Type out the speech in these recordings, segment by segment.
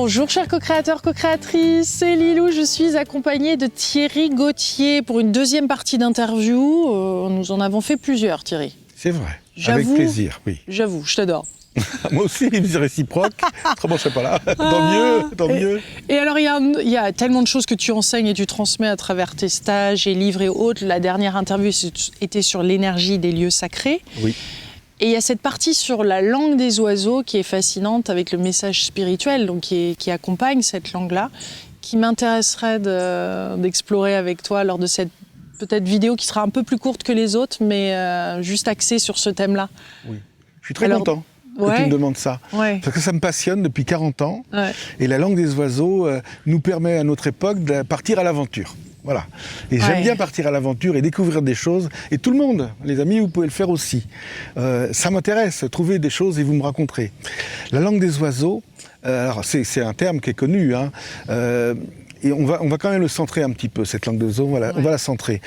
Bonjour chers co-créateurs, co-créatrices, c'est Lilou, je suis accompagnée de Thierry Gauthier pour une deuxième partie d'interview. Nous en avons fait plusieurs, Thierry. C'est vrai, avec plaisir, oui. J'avoue, je t'adore. Moi aussi, c'est réciproque, autrement je serais pas là. Tant mieux. Et alors, il y a tellement de choses que tu enseignes et tu transmets à travers tes stages et livres et autres. La dernière interview était sur l'énergie des lieux sacrés. Oui. Et il y a cette partie sur la langue des oiseaux qui est fascinante avec le message spirituel donc qui accompagne cette langue-là, qui m'intéresserait d'explorer avec toi lors de cette peut-être vidéo qui sera un peu plus courte que les autres, mais juste axée sur ce thème-là. Oui. Je suis très content que tu me demandes ça, parce que ça me passionne depuis 40 ans, et la langue des oiseaux nous permet à notre époque de partir à l'aventure. Voilà. Et j'aime bien partir à l'aventure et découvrir des choses. Et tout le monde, les amis, vous pouvez le faire aussi. Ça m'intéresse, trouver des choses et vous me raconterez. La langue des oiseaux, alors c'est un terme qui est connu, hein, et on va quand même le centrer un petit peu, cette langue des oiseaux, on va la centrer.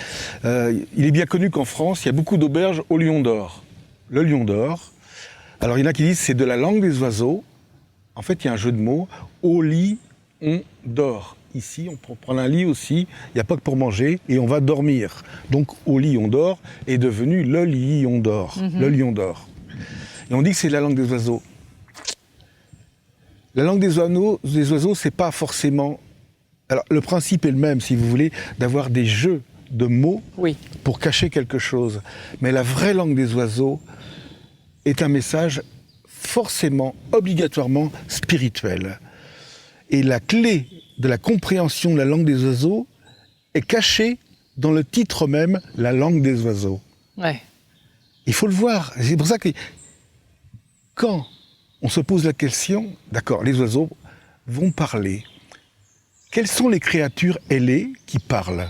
Il est bien connu qu'en France, il y a beaucoup d'auberges au lion d'or. Le lion d'or, alors il y en a qui disent c'est de la langue des oiseaux. En fait, il y a un jeu de mots, au lit, on dort. Ici, on prend un lit aussi, il n'y a pas que pour manger, et on va dormir. Donc, au lit, on dort, est devenu le lit, on dort. Le lion d'or. Et on dit que c'est la langue des oiseaux. La langue des oiseaux, c'est pas forcément... Alors, le principe est le même, si vous voulez, d'avoir des jeux de mots pour cacher quelque chose. Mais la vraie langue des oiseaux est un message forcément, obligatoirement spirituel. Et la clé de la compréhension de la langue des oiseaux est cachée dans le titre même, la langue des oiseaux. Ouais. Il faut le voir. C'est pour ça que quand on se pose la question, d'accord, les oiseaux vont parler. Quelles sont les créatures ailées qui parlent?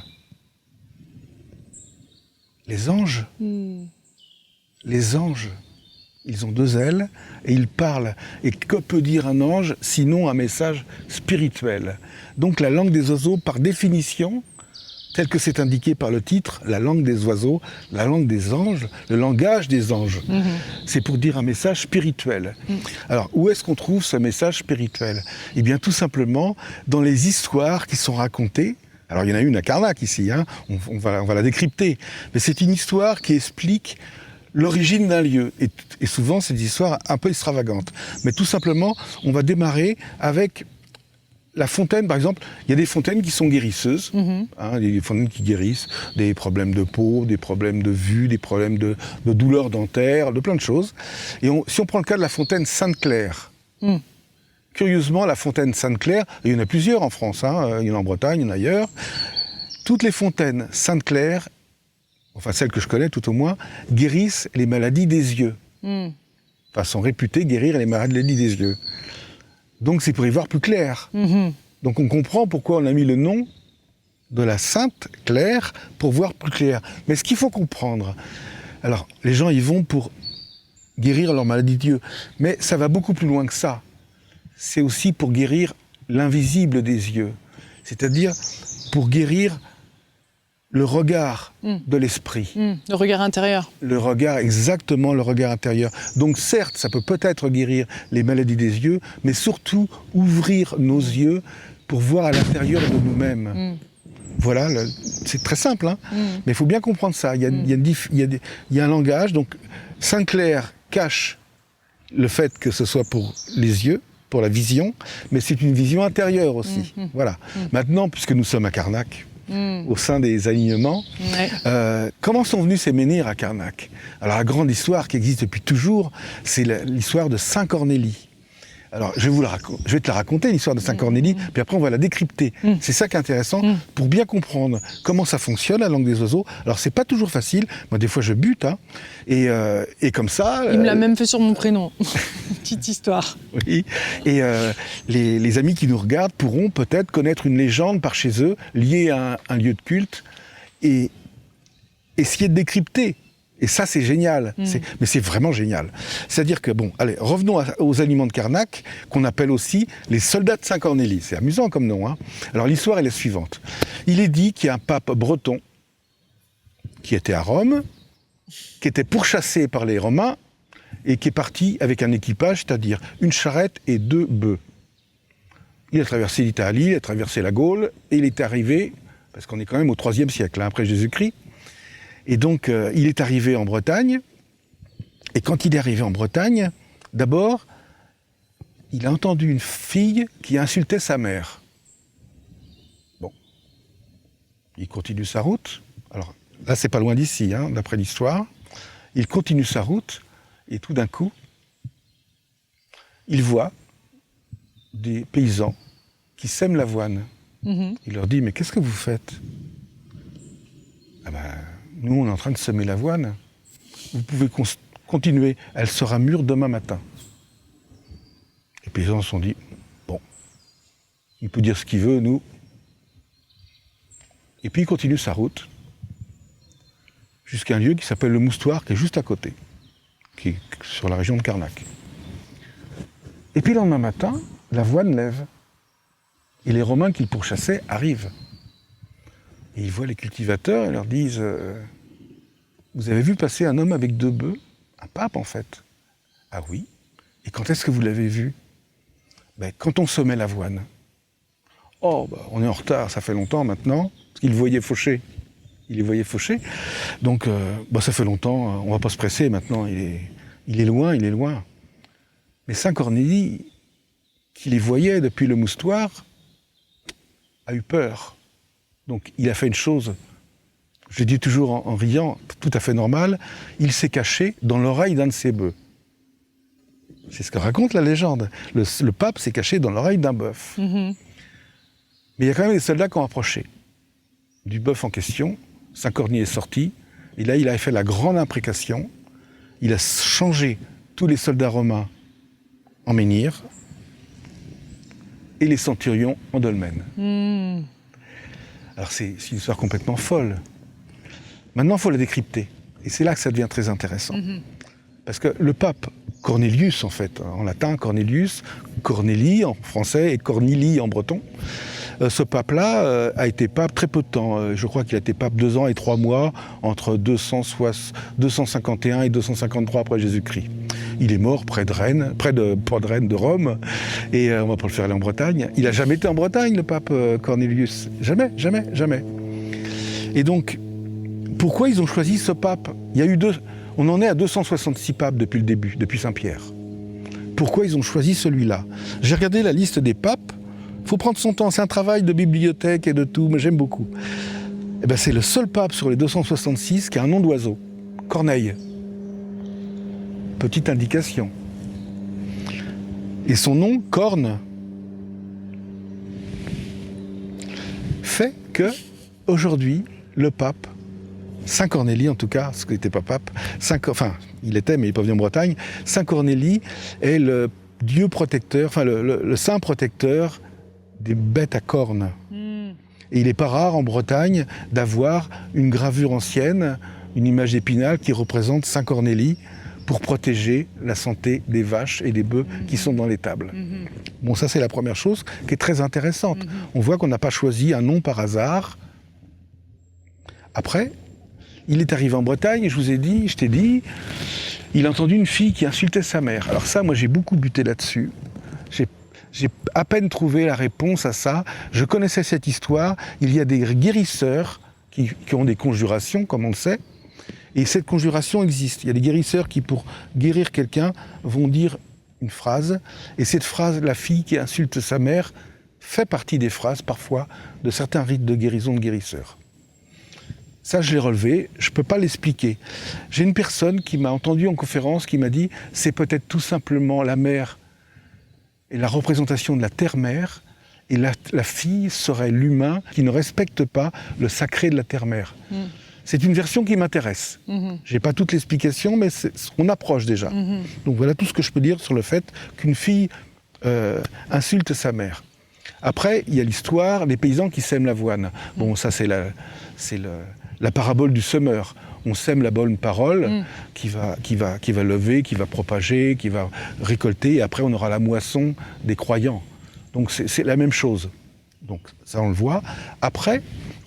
Les anges. Les anges. Ils ont 2 ailes et ils parlent. Et que peut dire un ange sinon un message spirituel? Donc la langue des oiseaux, par définition, tel que c'est indiqué par le titre, la langue des oiseaux, la langue des anges, le langage des anges, c'est pour dire un message spirituel. Alors, où est-ce qu'on trouve ce message spirituel? Eh bien, tout simplement, dans les histoires qui sont racontées. Alors, il y en a une à Carnac ici, hein, on va la décrypter. Mais c'est une histoire qui explique l'origine d'un lieu. Et souvent, c'est des histoires un peu extravagantes. Mais tout simplement, on va démarrer avec la fontaine, par exemple. Il y a des fontaines qui sont guérisseuses, des fontaines qui guérissent des problèmes de peau, des problèmes de vue, des problèmes de douleurs dentaires, de plein de choses. Et si on prend le cas de la fontaine Sainte-Claire, curieusement, la fontaine Sainte-Claire, il y en a plusieurs en France, il y en a en Bretagne, il y en a ailleurs, toutes les fontaines Sainte-Claire, enfin celles que je connais tout au moins, guérissent les maladies des yeux. Enfin, sont réputées guérir les maladies des yeux. Donc c'est pour y voir plus clair. Donc on comprend pourquoi on a mis le nom de la Sainte Claire pour voir plus clair. Mais ce qu'il faut comprendre, alors les gens y vont pour guérir leur maladie d'yeux, mais ça va beaucoup plus loin que ça. C'est aussi pour guérir l'invisible des yeux, c'est-à-dire pour guérir le regard de l'esprit. Le regard intérieur. Le regard, exactement le regard intérieur. Donc certes, ça peut peut-être guérir les maladies des yeux, mais surtout ouvrir nos yeux pour voir à l'intérieur de nous-mêmes. Voilà, c'est très simple, hein, mais il faut bien comprendre ça. Il y a un langage, donc Sainte-Claire cache le fait que ce soit pour les yeux, pour la vision, mais c'est une vision intérieure aussi. Voilà. Maintenant, puisque nous sommes à Carnac, au sein des alignements. Comment sont venus ces menhirs à Carnac? Alors la grande histoire qui existe depuis toujours, c'est l'histoire de Saint Cornélie. Alors je vais te la raconter, l'histoire de Saint Cornélie, puis après on va la décrypter. C'est ça qui est intéressant, pour bien comprendre comment ça fonctionne, la langue des oiseaux. Alors c'est pas toujours facile, moi des fois je bute, hein, et comme ça... Il me l'a même fait sur mon prénom, petite histoire. Oui, et les amis qui nous regardent pourront peut-être connaître une légende par chez eux, liée à un lieu de culte, et essayer de décrypter. Et ça, c'est génial. Mais c'est vraiment génial. C'est-à-dire que, bon, allez, revenons aux aliments de Carnac, qu'on appelle aussi les soldats de Saint-Cornélie. C'est amusant comme nom, hein. Alors, l'histoire est la suivante. Il est dit qu'il y a un pape breton qui était à Rome, qui était pourchassé par les Romains, et qui est parti avec un équipage, c'est-à-dire une charrette et 2 bœufs. Il a traversé l'Italie, il a traversé la Gaule, et il est arrivé, parce qu'on est quand même au IIIe siècle, après Jésus-Christ, et donc il est arrivé en Bretagne, et quand il est arrivé en Bretagne, d'abord, il a entendu une fille qui insultait sa mère. Bon. Il continue sa route. Alors, là, c'est pas loin d'ici, hein, d'après l'histoire. Il continue sa route, et tout d'un coup, il voit des paysans qui sèment l'avoine. Il leur dit, mais qu'est-ce que vous faites? Ah ben, nous, on est en train de semer l'avoine. Vous pouvez continuer, elle sera mûre demain matin. Les paysans se sont dit, bon, il peut dire ce qu'il veut, nous. Et puis il continue sa route jusqu'à un lieu qui s'appelle le Moustoir, qui est juste à côté, qui est sur la région de Carnac. Et puis le lendemain matin, l'avoine lève. Et les Romains qui le pourchassaient arrivent. Et ils voient les cultivateurs et leur disent vous avez vu passer un homme avec 2 bœufs? Un pape, en fait. Ah oui? Et quand est-ce que vous l'avez vu? Ben, quand on semait l'avoine. Oh, ben, on est en retard, ça fait longtemps maintenant, parce qu'ils le voyaient faucher. Il les voyait faucher. Donc, ben, ça fait longtemps, on va pas se presser maintenant, il est loin, il est loin. Mais Saint Cornélie, qui les voyait depuis le Moustoir, a eu peur. Donc, il a fait une chose, je dis toujours en riant, tout à fait normale, il s'est caché dans l'oreille d'un de ses bœufs. C'est ce que raconte la légende. Le pape s'est caché dans l'oreille d'un bœuf. Mais il y a quand même des soldats qui ont approché du bœuf en question. Saint Cornélie est sorti, et là, il a fait la grande imprécation. Il a changé tous les soldats romains en menhirs et les centurions en dolmens. Alors, c'est une histoire complètement folle. Maintenant, il faut la décrypter. Et c'est là que ça devient très intéressant. Parce que le pape Cornelius, en fait, en latin, Cornelius, Cornélie en français et Cornélie en breton, ce pape-là a été pape très peu de temps. Je crois qu'il a été pape 2 ans et 3 mois, entre 251 et 253 après Jésus-Christ. Il est mort près de Rennes, de Rome, et on va pas le faire aller en Bretagne. Il n'a jamais été en Bretagne, le pape Cornelius. Jamais, jamais, jamais. Et donc, pourquoi ils ont choisi ce pape? Il y a eu on en est à 266 papes depuis le début, depuis Saint-Pierre. Pourquoi ils ont choisi celui-là? J'ai regardé la liste des papes. Il faut prendre son temps, c'est un travail de bibliothèque et de tout, mais j'aime beaucoup. Eh ben, c'est le seul pape sur les 266 qui a un nom d'oiseau, Corneille. Petite indication. Et son nom, Corne, fait que, aujourd'hui, le pape, Saint Cornélie en tout cas, ce qui n'était pas pape, il était mais il n'est pas venu en Bretagne, Saint Cornélie est le dieu protecteur, enfin le saint protecteur des bêtes à cornes. Et il n'est pas rare en Bretagne d'avoir une gravure ancienne, une image d'Épinal qui représente Saint Cornélie pour protéger la santé des vaches et des bœufs qui sont dans l'étable. Bon, ça c'est la première chose qui est très intéressante. On voit qu'on n'a pas choisi un nom par hasard. Après, il est arrivé en Bretagne, je t'ai dit, il a entendu une fille qui insultait sa mère. Alors ça, moi j'ai beaucoup buté là-dessus. J'ai à peine trouvé la réponse à ça. Je connaissais cette histoire. Il y a des guérisseurs qui ont des conjurations, comme on le sait. Et cette conjuration existe. Il y a des guérisseurs qui, pour guérir quelqu'un, vont dire une phrase. Et cette phrase, la fille qui insulte sa mère, fait partie des phrases, parfois, de certains rites de guérison de guérisseurs. Ça, je l'ai relevé, je ne peux pas l'expliquer. J'ai une personne qui m'a entendu en conférence, qui m'a dit « c'est peut-être tout simplement la mère et la représentation de la terre-mère, et la fille serait l'humain qui ne respecte pas le sacré de la terre-mère. C'est une version qui m'intéresse. Je n'ai pas toute l'explication, mais on approche déjà. Donc voilà tout ce que je peux dire sur le fait qu'une fille insulte sa mère. Après, il y a l'histoire des paysans qui sèment l'avoine. Bon, ça c'est la parabole du semeur. On sème la bonne parole qui va lever, qui va propager, qui va récolter, et après on aura la moisson des croyants. Donc c'est la même chose. Donc ça on le voit. Après,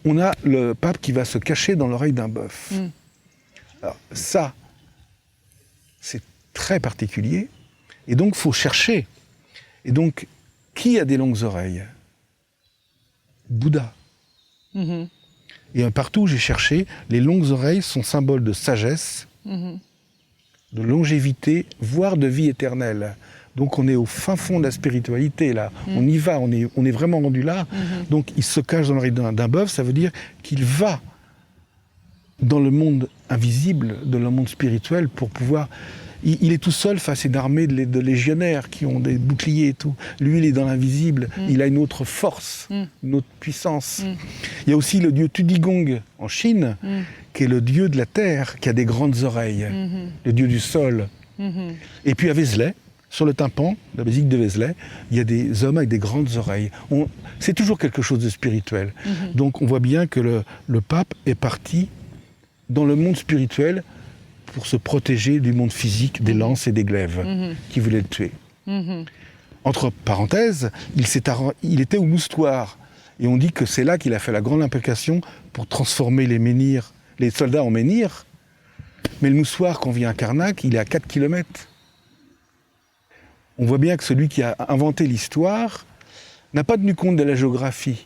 on a le pape qui va se cacher dans l'oreille d'un bœuf. Alors ça, c'est très particulier, et donc il faut chercher. Et donc, Qui a des longues oreilles? Bouddha. Et partout où j'ai cherché, les longues oreilles sont symboles de sagesse, de longévité, voire de vie éternelle. Donc on est au fin fond de la spiritualité, là. On y va, on est vraiment rendu là. Donc il se cache dans l'oreille d'un bœuf, ça veut dire qu'il va dans le monde invisible, dans le monde spirituel, pour pouvoir... Il est tout seul face à une armée de légionnaires qui ont des boucliers et tout. Lui, il est dans l'invisible. Il a une autre force, une autre puissance. Il y a aussi le dieu Tudigong en Chine, qui est le dieu de la terre, qui a des grandes oreilles, le dieu du sol. Et puis à Vézelay, sur le tympan, la basilique de Vézelay, il y a des hommes avec des grandes oreilles. C'est toujours quelque chose de spirituel. Donc on voit bien que le pape est parti dans le monde spirituel pour se protéger du monde physique, des lances et des glaives qui voulaient le tuer. Entre parenthèses, il était au moustoir. Et on dit que c'est là qu'il a fait la grande implication pour transformer les soldats en menhirs. Mais le moustoir, quand on vient à Karnak, il est à 4 km. On voit bien que celui qui a inventé l'histoire n'a pas tenu compte de la géographie.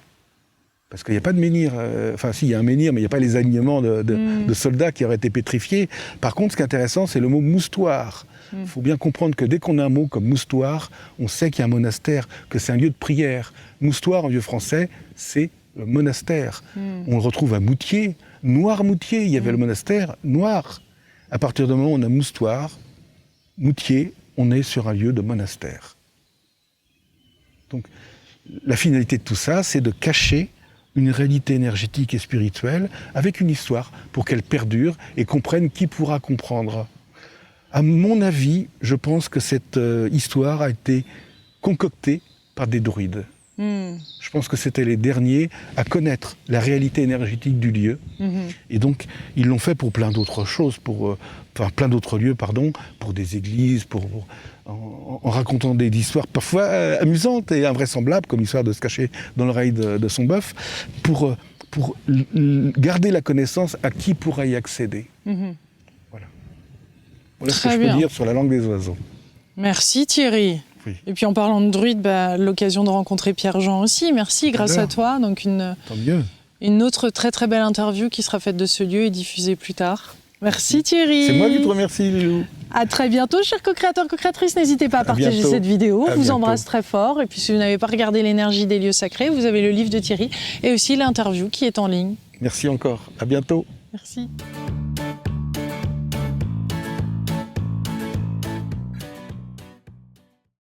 Parce qu'il n'y a pas de menhir, enfin si, il y a un menhir, mais il n'y a pas les alignements de soldats qui auraient été pétrifiés. Par contre, ce qui est intéressant, c'est le mot moustoir. Il faut bien comprendre que dès qu'on a un mot comme moustoir, on sait qu'il y a un monastère, que c'est un lieu de prière. Moustoir, en vieux français, c'est le monastère. On le retrouve à Moutier, Noirmoutier, il y avait le monastère noir. À partir du moment où on a moustoir, Moutier, on est sur un lieu de monastère. Donc, la finalité de tout ça, c'est de cacher une réalité énergétique et spirituelle avec une histoire pour qu'elle perdure et qu'on prenne qui pourra comprendre. À mon avis, je pense que cette histoire a été concoctée par des druides. Je pense que c'était les derniers à connaître la réalité énergétique du lieu. Et donc, ils l'ont fait pour plein d'autres choses, plein d'autres lieux, pour des églises, en racontant des histoires parfois amusantes et invraisemblables, comme l'histoire de se cacher dans l'oreille de son bœuf, pour garder la connaissance à qui pourra y accéder. Voilà ce que je peux dire sur la langue des oiseaux. Merci Thierry. Oui. Et puis en parlant de druides, l'occasion de rencontrer Pierre-Jean aussi. Merci, grâce à toi. Donc une autre très très belle interview qui sera faite de ce lieu et diffusée plus tard. Merci Thierry. C'est moi qui te remercie, Lilou. À très bientôt, chers co-créateurs, co-créatrices. N'hésitez pas à partager cette vidéo. Je vous embrasse très fort. Et puis si vous n'avez pas regardé l'énergie des lieux sacrés, vous avez le livre de Thierry et aussi l'interview qui est en ligne. Merci encore. À bientôt. Merci.